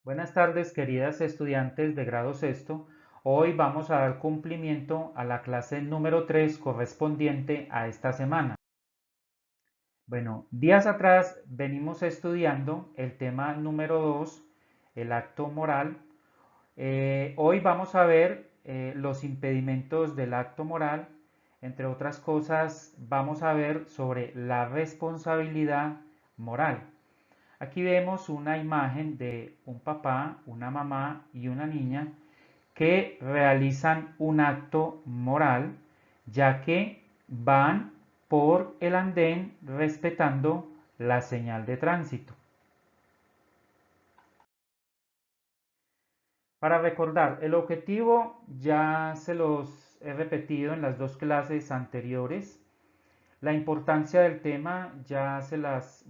Buenas tardes, queridas estudiantes de grado sexto. Hoy vamos a dar cumplimiento a la clase número 3 correspondiente a esta semana. Bueno, días atrás venimos estudiando el tema número 2, el acto moral. Hoy vamos a ver los impedimentos del acto moral. Entre otras cosas, vamos a ver sobre la responsabilidad moral. Aquí vemos una imagen de un papá, una mamá y una niña que realizan un acto moral, ya que van por el andén respetando la señal de tránsito. Para recordar, el objetivo ya se los he repetido en las dos clases anteriores. La importancia del tema ya se los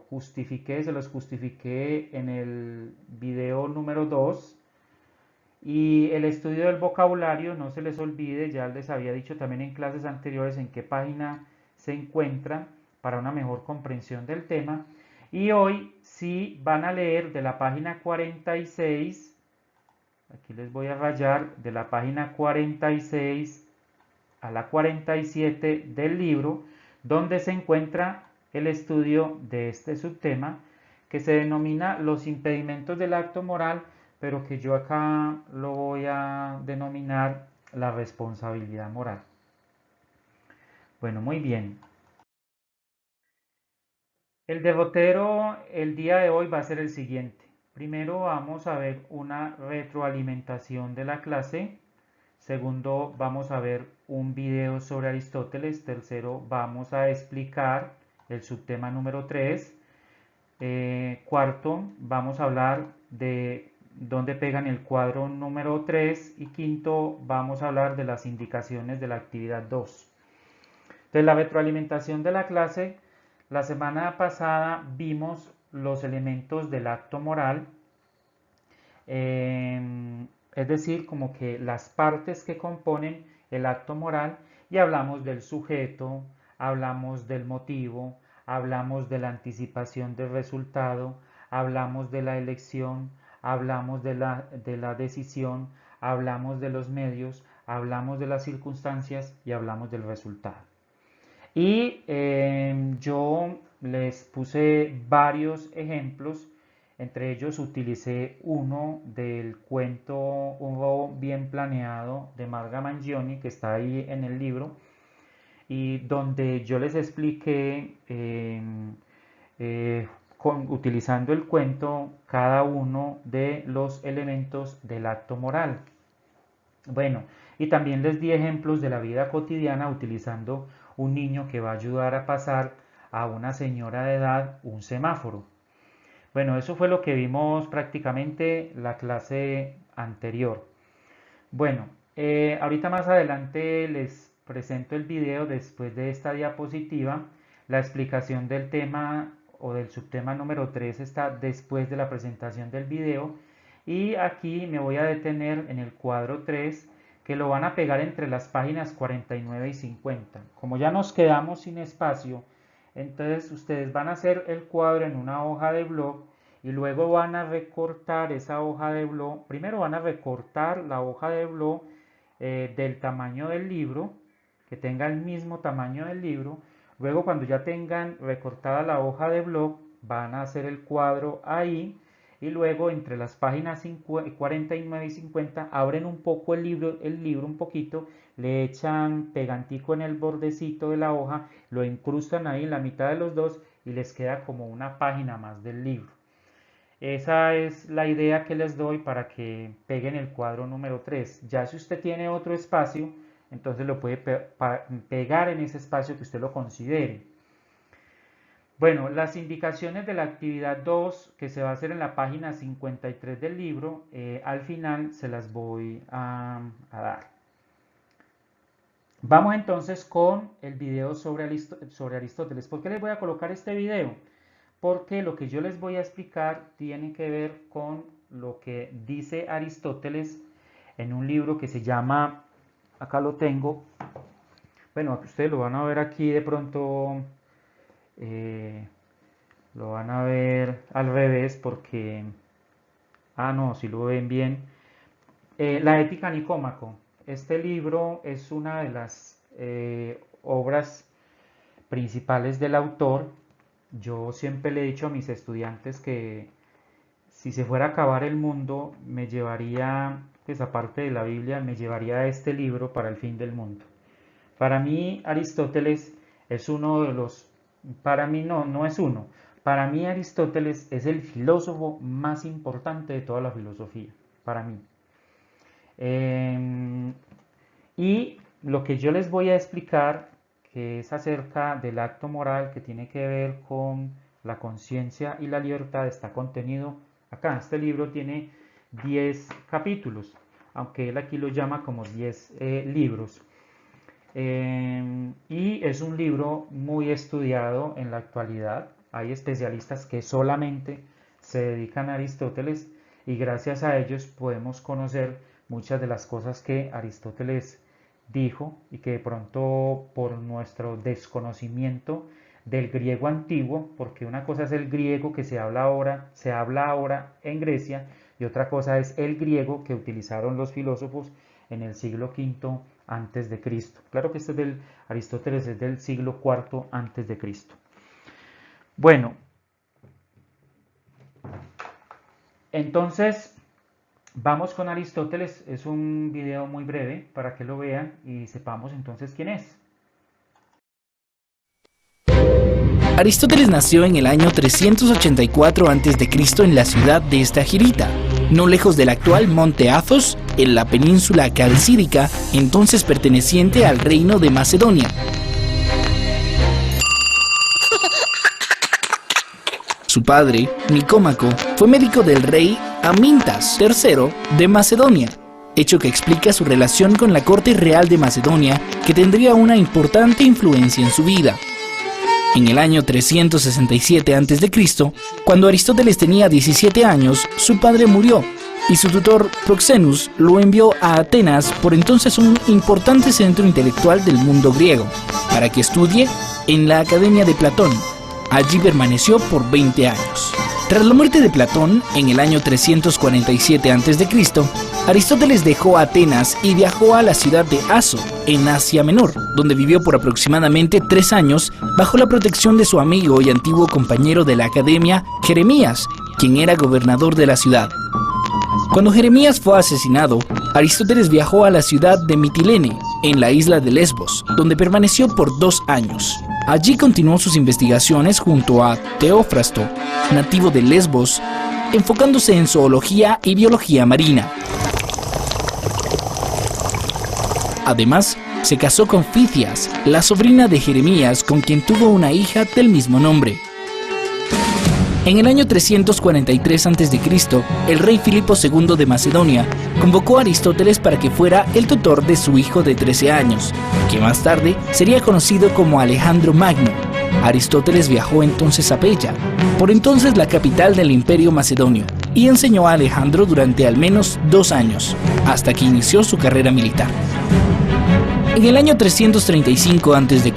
justifiqué en el video número 2. Y el estudio del vocabulario, no se les olvide, ya les había dicho también en clases anteriores en qué página se encuentra para una mejor comprensión del tema. Y hoy sí van a leer de la página 46, aquí les voy a rayar, de la página 46 a la 47 del libro, donde se encuentra el estudio de este subtema que se denomina los impedimentos del acto moral, pero que yo acá lo voy a denominar la responsabilidad moral. Bueno, muy bien. El derrotero el día de hoy va a ser el siguiente. Primero vamos a ver una retroalimentación de la clase. Segundo, vamos a ver un video sobre Aristóteles. Tercero, vamos a explicar el subtema número 3. Cuarto, vamos a hablar de dónde pegan el cuadro número 3. Y quinto, vamos a hablar de las indicaciones de la actividad 2. Entonces, la retroalimentación de la clase, la semana pasada vimos los elementos del acto moral, es decir, como que las partes que componen el acto moral, y hablamos del sujeto, hablamos del motivo, hablamos de la anticipación del resultado, hablamos de la elección, hablamos de la decisión, hablamos de los medios, hablamos de las circunstancias y hablamos del resultado. Y yo les puse varios ejemplos, entre ellos utilicé uno del cuento Un robo bien planeado de Marga Mangione, que está ahí en el libro, y donde yo les expliqué, utilizando el cuento, cada uno de los elementos del acto moral. Bueno, y también les di ejemplos de la vida cotidiana utilizando un niño que va a ayudar a pasar a una señora de edad un semáforo. Bueno, eso fue lo que vimos prácticamente la clase anterior. Bueno, ahorita más adelante les presento el video después de esta diapositiva. La explicación del tema o del subtema número 3 está después de la presentación del video. Y aquí me voy a detener en el cuadro 3, que lo van a pegar entre las páginas 49 y 50. Como ya nos quedamos sin espacio, entonces ustedes van a hacer el cuadro en una hoja de blog y luego van a recortar esa hoja de blog. Primero van a recortar la hoja de blog del tamaño del libro, que tenga el mismo tamaño del libro. Luego, cuando ya tengan recortada la hoja de blog, van a hacer el cuadro ahí y luego entre las páginas 49 y 50 abren un poco el libro un poquito, le echan pegantico en el bordecito de la hoja, lo incrustan ahí en la mitad de los dos y les queda como una página más del libro. Esa es la idea que les doy para que peguen el cuadro número 3. Ya si usted tiene otro espacio, entonces lo puede pegar en ese espacio que usted lo considere. Bueno, las indicaciones de la actividad 2 que se va a hacer en la página 53 del libro, al final se las voy a dar. Vamos entonces con el video sobre Aristóteles. ¿Por qué les voy a colocar este video? Porque lo que yo les voy a explicar tiene que ver con lo que dice Aristóteles en un libro que se llama, acá lo tengo, bueno, ustedes lo van a ver aquí de pronto, eh, lo van a ver al revés porque Ah, no, si lo ven bien. La Ética Nicómaco. Este libro es una de las obras principales del autor. Yo siempre le he dicho a mis estudiantes que si se fuera a acabar el mundo, me llevaría, pues aparte de la Biblia, me llevaría este libro para el fin del mundo. Para mí, Aristóteles es uno de los, para mí no, no es uno. Para mí, Aristóteles es el filósofo más importante de toda la filosofía, para mí. Eh, y lo que yo les voy a explicar, que es acerca del acto moral que tiene que ver con la conciencia y la libertad, está contenido acá. Este libro tiene 10 capítulos, aunque él aquí lo llama como 10 libros. Y es un libro muy estudiado en la actualidad. Hay especialistas que solamente se dedican a Aristóteles y gracias a ellos podemos conocer muchas de las cosas que Aristóteles dijo y que de pronto por nuestro desconocimiento del griego antiguo, porque una cosa es el griego que se habla ahora en Grecia y otra cosa es el griego que utilizaron los filósofos en el siglo V antes de Cristo. Claro que este es del Aristóteles es del siglo IV antes de Cristo. Bueno, entonces vamos con Aristóteles. Es un video muy breve para que lo vean y sepamos entonces quién es. Aristóteles nació en el año 384 a.C. en la ciudad de Estagirita, no lejos del actual Monte Athos, en la península calcídica, entonces perteneciente al reino de Macedonia. Su padre, Nicómaco, fue médico del rey Amintas III de Macedonia, hecho que explica su relación con la corte real de Macedonia, que tendría una importante influencia en su vida. En el año 367 a.C., cuando Aristóteles tenía 17 años, su padre murió y su tutor Proxenus lo envió a Atenas, por entonces un importante centro intelectual del mundo griego, para que estudie en la Academia de Platón. Allí permaneció por 20 años. Tras la muerte de Platón, en el año 347 a.C., Aristóteles dejó Atenas y viajó a la ciudad de Aso, en Asia Menor, donde vivió por aproximadamente 3 años bajo la protección de su amigo y antiguo compañero de la academia, Jeremías, quien era gobernador de la ciudad. Cuando Jeremías fue asesinado, Aristóteles viajó a la ciudad de Mitilene, en la isla de Lesbos, donde permaneció por 2 años. Allí continuó sus investigaciones junto a Teófrasto, nativo de Lesbos, enfocándose en zoología y biología marina. Además, se casó con Fitias, la sobrina de Jeremías, con quien tuvo una hija del mismo nombre. En el año 343 a.C., el rey Filipo II de Macedonia convocó a Aristóteles para que fuera el tutor de su hijo de 13 años, que más tarde sería conocido como Alejandro Magno. Aristóteles viajó entonces a Pella, por entonces la capital del Imperio Macedonio, y enseñó a Alejandro durante al menos 2 años, hasta que inició su carrera militar. En el año 335 a.C.,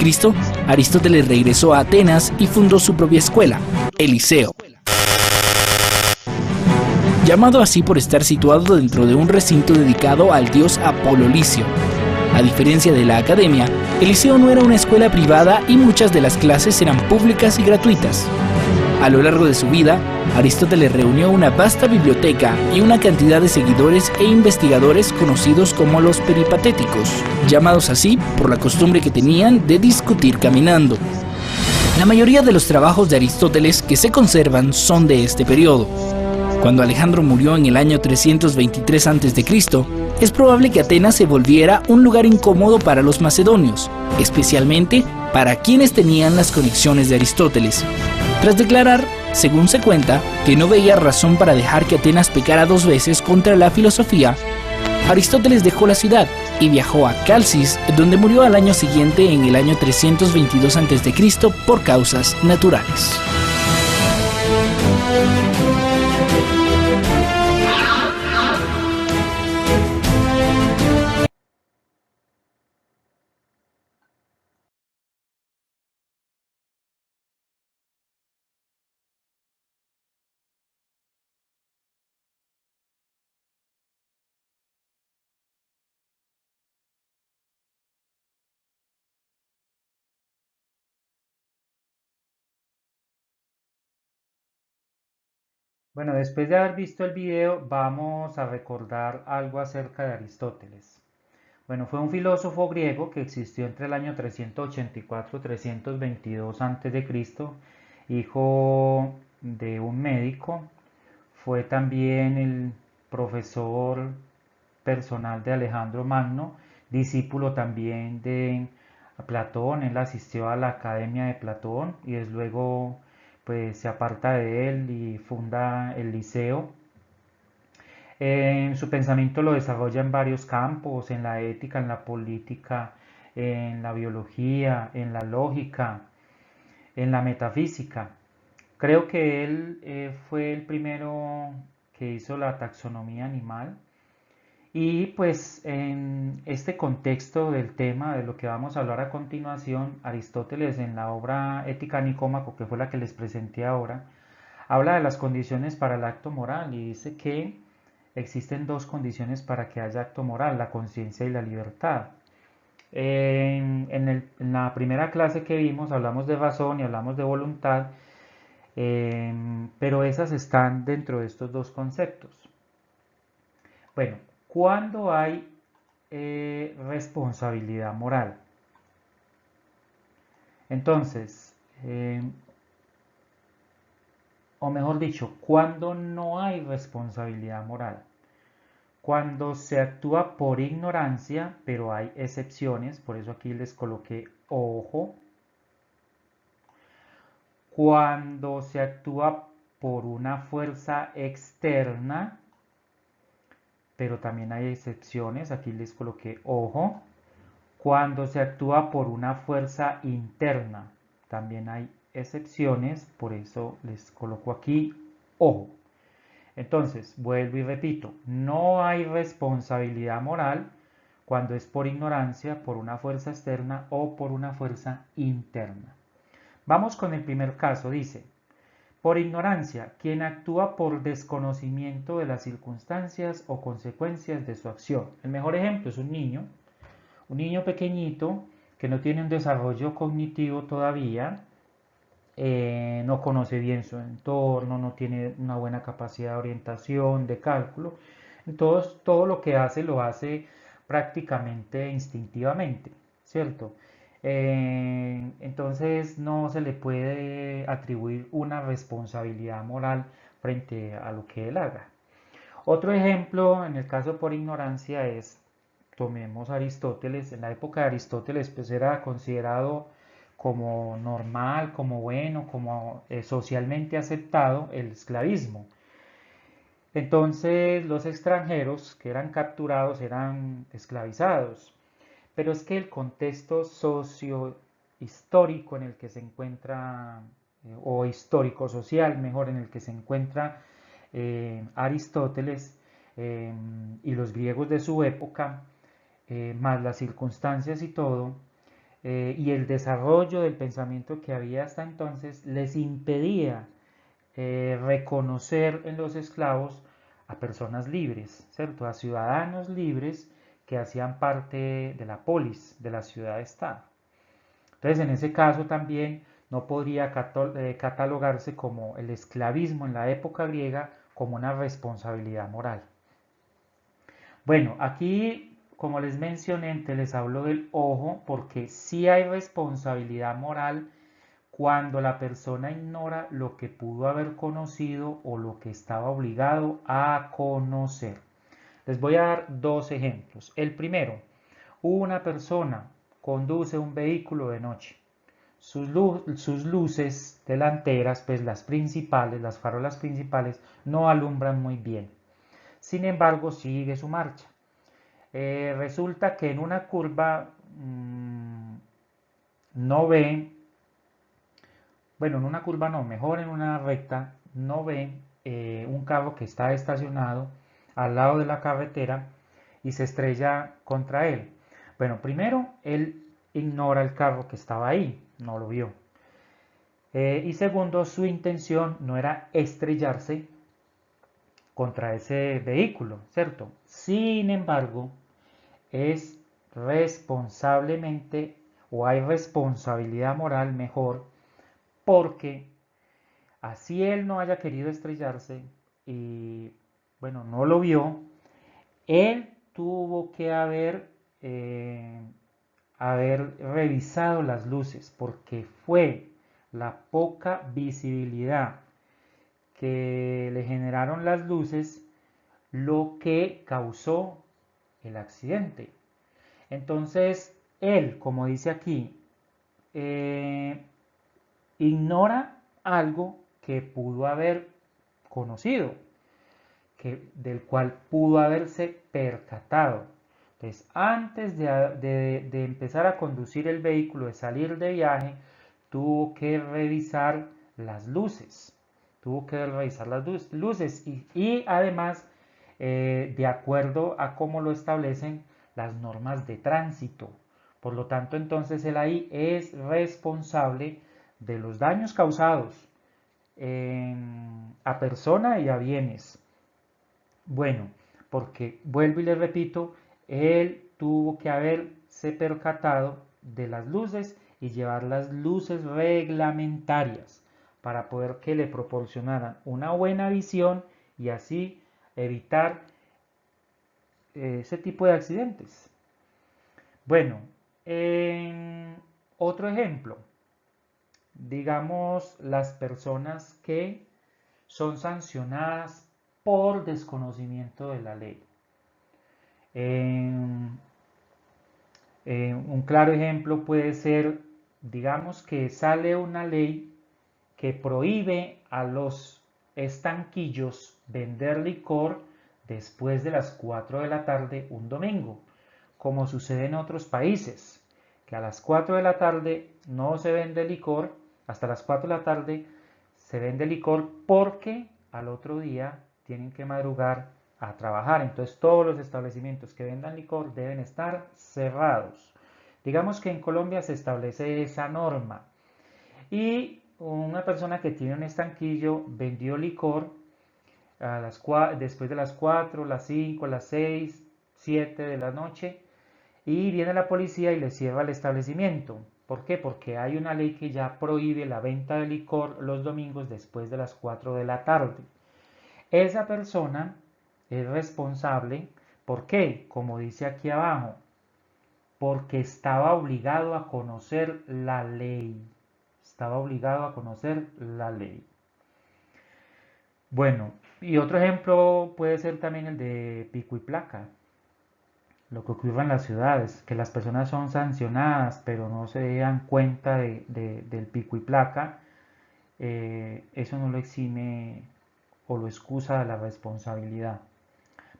Aristóteles regresó a Atenas y fundó su propia escuela, el Liceo. Llamado así por estar situado dentro de un recinto dedicado al dios Apolo Licio. A diferencia de la academia, el Liceo no era una escuela privada y muchas de las clases eran públicas y gratuitas. A lo largo de su vida, Aristóteles reunió una vasta biblioteca y una cantidad de seguidores e investigadores conocidos como los peripatéticos, llamados así por la costumbre que tenían de discutir caminando. La mayoría de los trabajos de Aristóteles que se conservan son de este periodo. Cuando Alejandro murió en el año 323 a.C., es probable que Atenas se volviera un lugar incómodo para los macedonios, especialmente para quienes tenían las conexiones de Aristóteles. Tras declarar, según se cuenta, que no veía razón para dejar que Atenas pecara 2 veces contra la filosofía, Aristóteles dejó la ciudad y viajó a Calcis, donde murió al año siguiente en el año 322 a.C. por causas naturales. Bueno, después de haber visto el video, vamos a recordar algo acerca de Aristóteles. Bueno, fue un filósofo griego que existió entre el año 384 y 322 a.C., hijo de un médico. Fue también el profesor personal de Alejandro Magno, discípulo también de Platón. Él asistió a la Academia de Platón y desde luego pues se aparta de él y funda el Liceo. Su pensamiento lo desarrolla en varios campos: en la ética, en la política, en la biología, en la lógica, en la metafísica. Creo que él fue el primero que hizo la taxonomía animal. Y pues en este contexto del tema de lo que vamos a hablar a continuación, Aristóteles en la obra Ética Nicómaco, que fue la que les presenté ahora, habla de las condiciones para el acto moral y dice que existen dos condiciones para que haya acto moral: la conciencia y la libertad. En la primera clase que vimos hablamos de razón y hablamos de voluntad, pero esas están dentro de estos dos conceptos. Bueno, ¿cuándo hay responsabilidad moral? Entonces, o mejor dicho, ¿cuándo no hay responsabilidad moral? Cuando se actúa por ignorancia, pero hay excepciones, por eso aquí les coloqué ojo. Cuando se actúa por una fuerza externa, pero también hay excepciones, aquí les coloqué ojo. Cuando se actúa por una fuerza interna, también hay excepciones, por eso les coloco aquí ojo. Entonces, vuelvo y repito, no hay responsabilidad moral cuando es por ignorancia, por una fuerza externa o por una fuerza interna. Vamos con el primer caso, dice: por ignorancia, quien actúa por desconocimiento de las circunstancias o consecuencias de su acción. El mejor ejemplo es un niño pequeñito que no tiene un desarrollo cognitivo todavía, no conoce bien su entorno, no tiene una buena capacidad de orientación, de cálculo. Entonces, todo lo que hace lo hace prácticamente instintivamente, ¿cierto? Entonces no se le puede atribuir una responsabilidad moral frente a lo que él haga. Otro ejemplo, en el caso por ignorancia, es, tomemos Aristóteles. En la época de Aristóteles pues era considerado como normal, como bueno, como socialmente aceptado el esclavismo. Entonces los extranjeros que eran capturados eran esclavizados. Pero es que el contexto socio-histórico en el que se encuentra, o histórico-social mejor, en el que se encuentra Aristóteles y los griegos de su época, más las circunstancias y todo, y el desarrollo del pensamiento que había hasta entonces, les impedía reconocer en los esclavos a personas libres, ¿cierto? A ciudadanos libres que hacían parte de la polis, de la ciudad-estado. Entonces, en ese caso también no podría catalogarse como el esclavismo en la época griega como una responsabilidad moral. Bueno, aquí, como les mencioné, les hablo del ojo porque sí hay responsabilidad moral cuando la persona ignora lo que pudo haber conocido o lo que estaba obligado a conocer. Les voy a dar dos ejemplos. El primero: una persona conduce un vehículo de noche. Sus luces delanteras, pues las principales, las farolas principales, no alumbran muy bien. Sin embargo, sigue su marcha. Resulta que en una curva no ve, bueno, en una curva no, mejor en una recta, no ve un carro que está estacionado al lado de la carretera y se estrella contra él. Bueno, primero, él ignora el carro que estaba ahí, no lo vio. Y segundo, su intención no era estrellarse contra ese vehículo, ¿cierto? Sin embargo, es responsablemente, o hay responsabilidad moral mejor, porque así él no haya querido estrellarse, y, bueno, no lo vio, él tuvo que haber revisado las luces, porque fue la poca visibilidad que le generaron las luces lo que causó el accidente. Entonces, él, como dice aquí, ignora algo que pudo haber conocido, del cual pudo haberse percatado. Entonces, antes de empezar a conducir el vehículo, de salir de viaje, tuvo que revisar las luces. Tuvo que revisar las luces y además, de acuerdo a cómo lo establecen las normas de tránsito. Por lo tanto, entonces él ahí es responsable de los daños causados a persona y a bienes. Bueno, porque vuelvo y le repito, él tuvo que haberse percatado de las luces y llevar las luces reglamentarias para poder que le proporcionaran una buena visión y así evitar ese tipo de accidentes. Bueno, otro ejemplo, digamos las personas que son sancionadas por desconocimiento de la ley. Un claro ejemplo puede ser, digamos que sale una ley que prohíbe a los estanquillos vender licor después de las 4 de la tarde un domingo, como sucede en otros países, que a las 4 de la tarde no se vende licor, hasta las 4 de la tarde se vende licor porque al otro día tienen que madrugar a trabajar. Entonces todos los establecimientos que vendan licor deben estar cerrados. Digamos que en Colombia se establece esa norma y una persona que tiene un estanquillo vendió licor después de las 4, las 5, las 6, 7 de la noche y viene la policía y le cierra el establecimiento. ¿Por qué? Porque hay una ley que ya prohíbe la venta de licor los domingos después de las 4 de la tarde. Esa persona es responsable, ¿por qué? Como dice aquí abajo, porque estaba obligado a conocer la ley. Estaba obligado a conocer la ley. Bueno, y otro ejemplo puede ser también el de pico y placa. Lo que ocurre en las ciudades, que las personas son sancionadas, pero no se dan cuenta del pico y placa, eso no lo exime o lo excusa de la responsabilidad.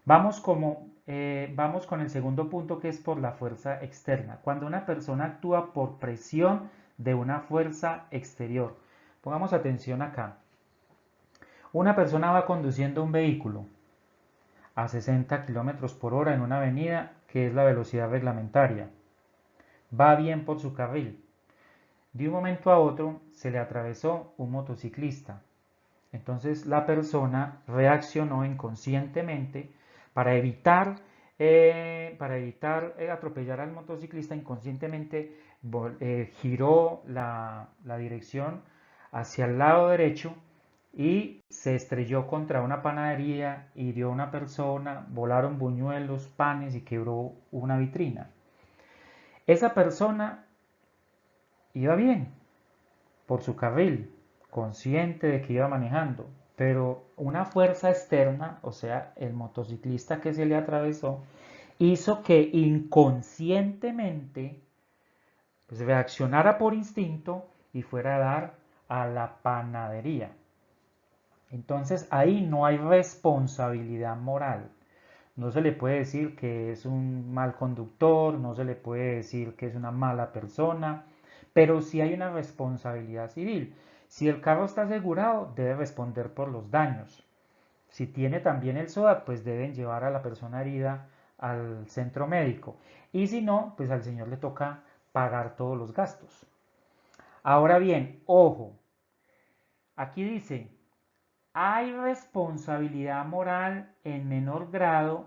Vamos con el segundo punto, que es por la fuerza externa. Cuando una persona actúa por presión de una fuerza exterior. Pongamos atención acá. Una persona va conduciendo un vehículo a 60 km por hora en una avenida, que es la velocidad reglamentaria. Va bien por su carril. De un momento a otro se le atravesó un motociclista. Entonces la persona reaccionó inconscientemente para evitar atropellar al motociclista. Inconscientemente giró la dirección hacia el lado derecho y se estrelló contra una panadería, hirió a una persona, volaron buñuelos, panes y quebró una vitrina. Esa persona iba bien por su carril, consciente de que iba manejando, pero una fuerza externa, o sea, el motociclista que se le atravesó, hizo que inconscientemente pues, reaccionara por instinto y fuera a dar a la panadería. Entonces ahí no hay responsabilidad moral. No se le puede decir que es un mal conductor, no se le puede decir que es una mala persona, pero sí hay una responsabilidad civil. Si el carro está asegurado, debe responder por los daños. Si tiene también el SOAT, pues deben llevar a la persona herida al centro médico. Y si no, pues al señor le toca pagar todos los gastos. Ahora bien, ojo, aquí dice, hay responsabilidad moral en menor grado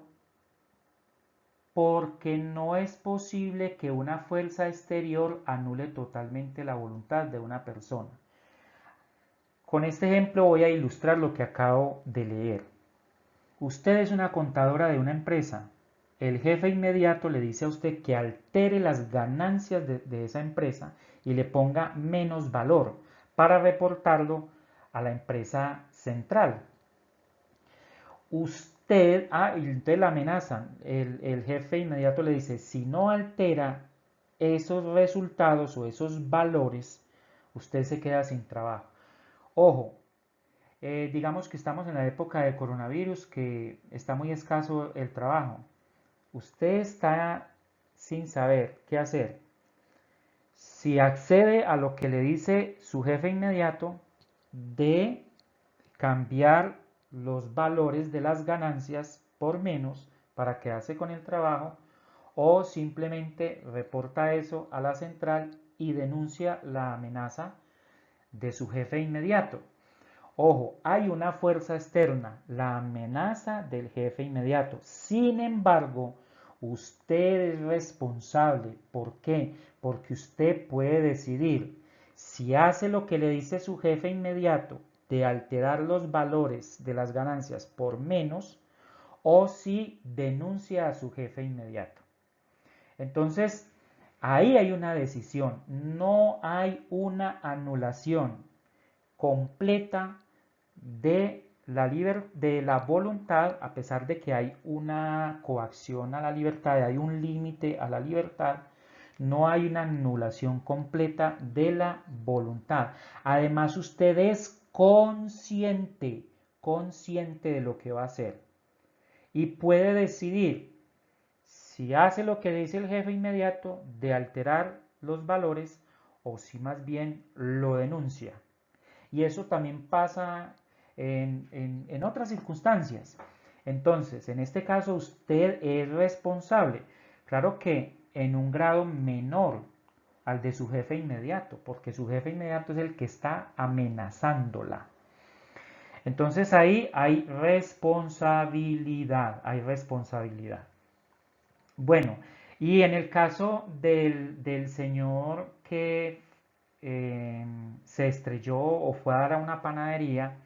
porque no es posible que una fuerza exterior anule totalmente la voluntad de una persona. Con este ejemplo voy a ilustrar lo que acabo de leer. Usted es una contadora de una empresa. El jefe inmediato le dice a usted que altere las ganancias de esa empresa y le ponga menos valor para reportarlo a la empresa central. Usted, y entonces la amenazan, el jefe inmediato le dice, si no altera esos resultados o esos valores, usted se queda sin trabajo. Ojo, digamos que estamos en la época de coronavirus, que está muy escaso el trabajo. Usted está sin saber qué hacer. Si accede a lo que le dice su jefe inmediato de cambiar los valores de las ganancias por menos para quedarse con el trabajo, o simplemente reporta eso a la central y denuncia la amenaza de su jefe inmediato. Ojo, hay una fuerza externa, la amenaza del jefe inmediato. Sin embargo, usted es responsable. ¿Por qué? Porque usted puede decidir si hace lo que le dice su jefe inmediato de alterar los valores de las ganancias por menos, o si denuncia a su jefe inmediato. Entonces, ahí hay una decisión, no hay una anulación completa de la voluntad, a pesar de que hay una coacción a la libertad, hay un límite a la libertad, no hay una anulación completa de la voluntad. Además, usted es consciente de lo que va a hacer y puede decidir si hace lo que dice el jefe inmediato de alterar los valores o si más bien lo denuncia. Y eso también pasa en otras circunstancias. Entonces, en este caso usted es responsable. Claro que en un grado menor al de su jefe inmediato, porque su jefe inmediato es el que está amenazándola. Entonces ahí hay responsabilidad, Bueno, y en el caso del señor que se estrelló o fue a dar a una panadería,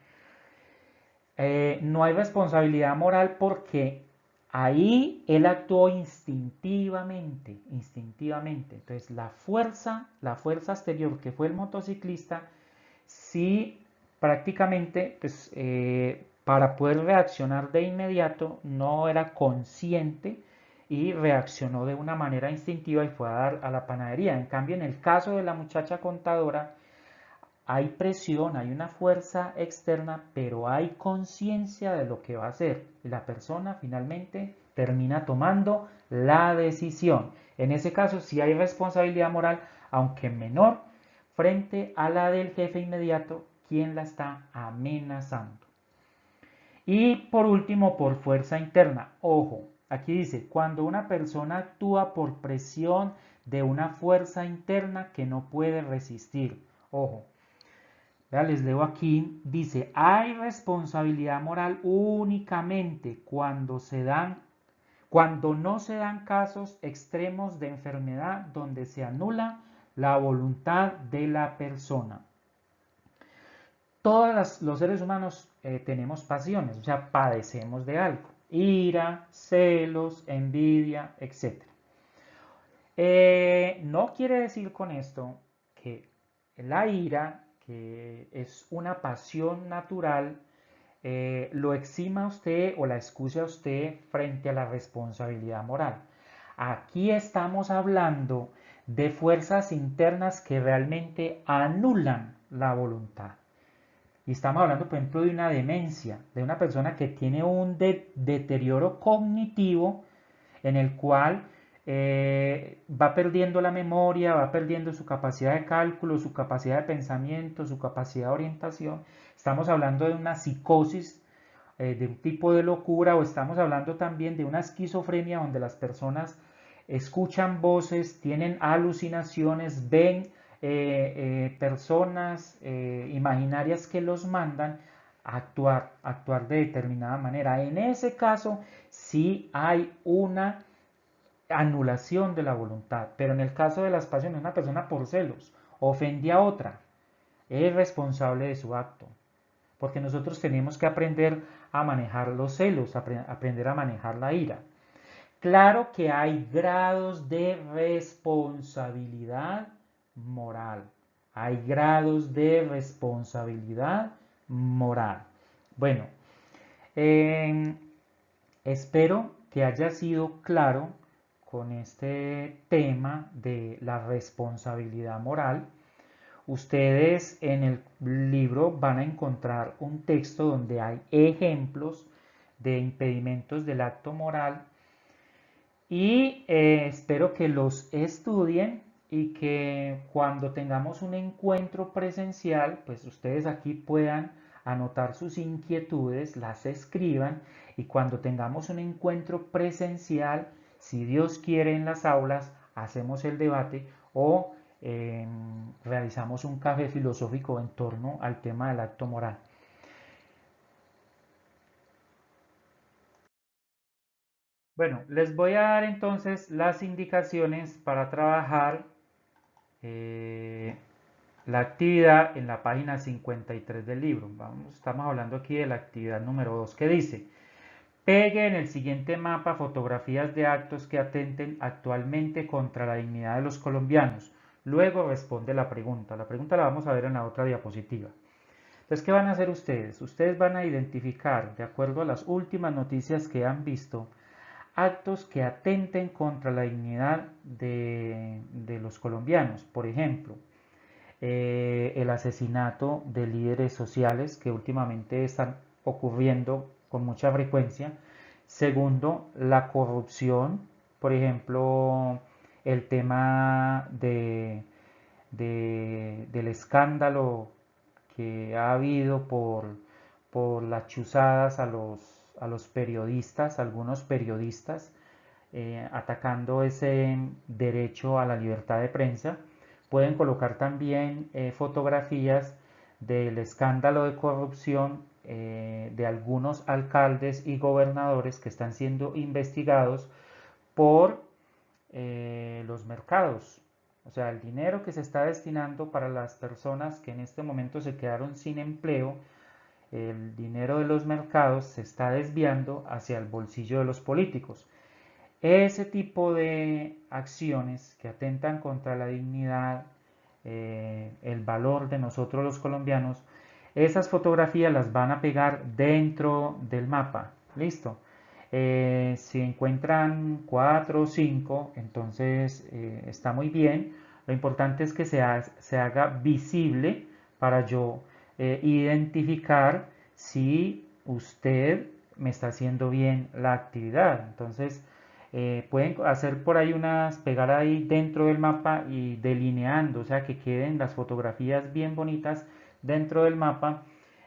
no hay responsabilidad moral porque ahí él actuó instintivamente. Entonces la fuerza exterior que fue el motociclista, sí prácticamente, pues, para poder reaccionar de inmediato, no era consciente y reaccionó de una manera instintiva y fue a dar a la panadería. En cambio, en el caso de la muchacha contadora, hay presión, hay una fuerza externa, pero hay conciencia de lo que va a hacer. Y la persona finalmente termina tomando la decisión. En ese caso sí hay responsabilidad moral, aunque menor, frente a la del jefe inmediato, quien la está amenazando. Y por último, por fuerza interna. Ojo, aquí dice, cuando una persona actúa por presión de una fuerza interna que no puede resistir. Ojo, ya les leo aquí, dice, hay responsabilidad moral únicamente cuando no se dan casos extremos de enfermedad donde se anula la voluntad de la persona. Todos los seres humanos tenemos pasiones, o sea, padecemos de algo. Ira, celos, envidia, etc. No quiere decir con esto que la ira, que es una pasión natural, lo exima a usted o la excuse a usted frente a la responsabilidad moral. Aquí estamos hablando de fuerzas internas que realmente anulan la voluntad. Y estamos hablando, por ejemplo, de una demencia, de una persona que tiene un deterioro cognitivo en el cual va perdiendo la memoria, va perdiendo su capacidad de cálculo, su capacidad de pensamiento, su capacidad de orientación. Estamos hablando de una psicosis, de un tipo de locura, o estamos hablando también de una esquizofrenia donde las personas escuchan voces, tienen alucinaciones, ven personas imaginarias que los mandan a actuar de determinada manera. En ese caso sí hay una anulación de la voluntad, pero en el caso de las pasiones, una persona por celos ofende a otra, es responsable de su acto. porque nosotros tenemos que aprender a manejar los celos, aprender a manejar la ira. Claro que hay grados de responsabilidad moral. Hay grados de responsabilidad moral. Bueno, espero que haya sido claro con este tema de la responsabilidad moral. Ustedes en el libro van a encontrar un texto donde hay ejemplos de impedimentos del acto moral y espero que los estudien y que cuando tengamos un encuentro presencial, pues ustedes aquí puedan anotar sus inquietudes, las escriban y cuando tengamos un encuentro presencial, si Dios quiere en las aulas, hacemos el debate o realizamos un café filosófico en torno al tema del acto moral. Bueno, les voy a dar entonces las indicaciones para trabajar la actividad en la página 53 del libro. Estamos hablando aquí de la actividad número 2 que dice: pegue en el siguiente mapa fotografías de actos que atenten actualmente contra la dignidad de los colombianos. Luego responde la pregunta. La pregunta la vamos a ver en la otra diapositiva. Entonces, ¿qué van a hacer ustedes? Ustedes van a identificar, de acuerdo a las últimas noticias que han visto, actos que atenten contra la dignidad de los colombianos. Por ejemplo, el asesinato de líderes sociales que últimamente están ocurriendo con mucha frecuencia. Segundo, la corrupción, por ejemplo, el tema del escándalo que ha habido por las chuzadas a los periodistas, algunos periodistas, atacando ese derecho a la libertad de prensa. Pueden colocar también fotografías del escándalo de corrupción de algunos alcaldes y gobernadores que están siendo investigados por los mercados. O sea, el dinero que se está destinando para las personas que en este momento se quedaron sin empleo, el dinero de los mercados se está desviando hacia el bolsillo de los políticos. Ese tipo de acciones que atentan contra la dignidad, el valor de nosotros los colombianos, esas fotografías las van a pegar dentro del mapa. ¿Listo? Si encuentran 4 o 5, entonces está muy bien. Lo importante es que se haga visible para yo identificar si usted me está haciendo bien la actividad. Entonces, pueden hacer por ahí pegar ahí dentro del mapa y delineando, o sea, que queden las fotografías bien bonitas dentro del mapa.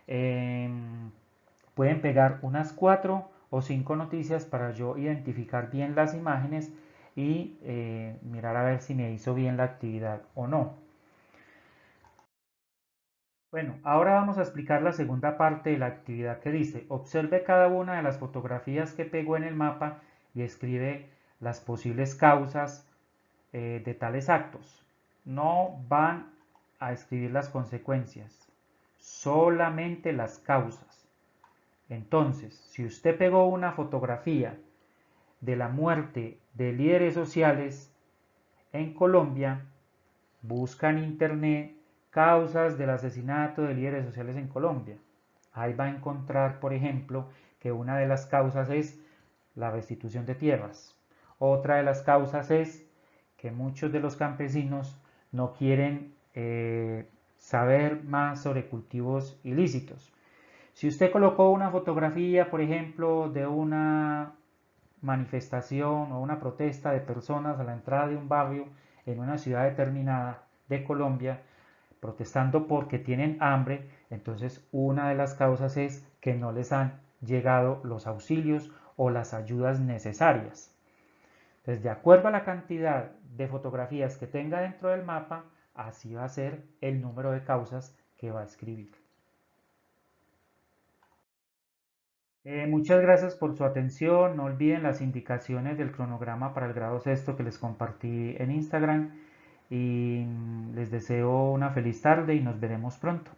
Pueden pegar unas 4 o 5 noticias para yo identificar bien las imágenes y mirar a ver si me hizo bien la actividad o no. Bueno, ahora vamos a explicar la segunda parte de la actividad que dice: observe cada una de las fotografías que pegó en el mapa y escribe las posibles causas de tales actos. No van a escribir las consecuencias, solamente las causas. Entonces, si usted pegó una fotografía de la muerte de líderes sociales en Colombia, busca en internet causas del asesinato de líderes sociales en Colombia. Ahí va a encontrar, por ejemplo, que una de las causas es la restitución de tierras. Otra de las causas es que muchos de los campesinos no quieren saber más sobre cultivos ilícitos. Si usted colocó una fotografía, por ejemplo, de una manifestación o una protesta de personas a la entrada de un barrio en una ciudad determinada de Colombia, protestando porque tienen hambre, entonces una de las causas es que no les han llegado los auxilios o las ayudas necesarias. Entonces, de acuerdo a la cantidad de fotografías que tenga dentro del mapa, así va a ser el número de causas que va a escribir. Muchas gracias por su atención. No olviden las indicaciones del cronograma para el grado sexto que les compartí en Instagram. Y les deseo una feliz tarde y nos veremos pronto.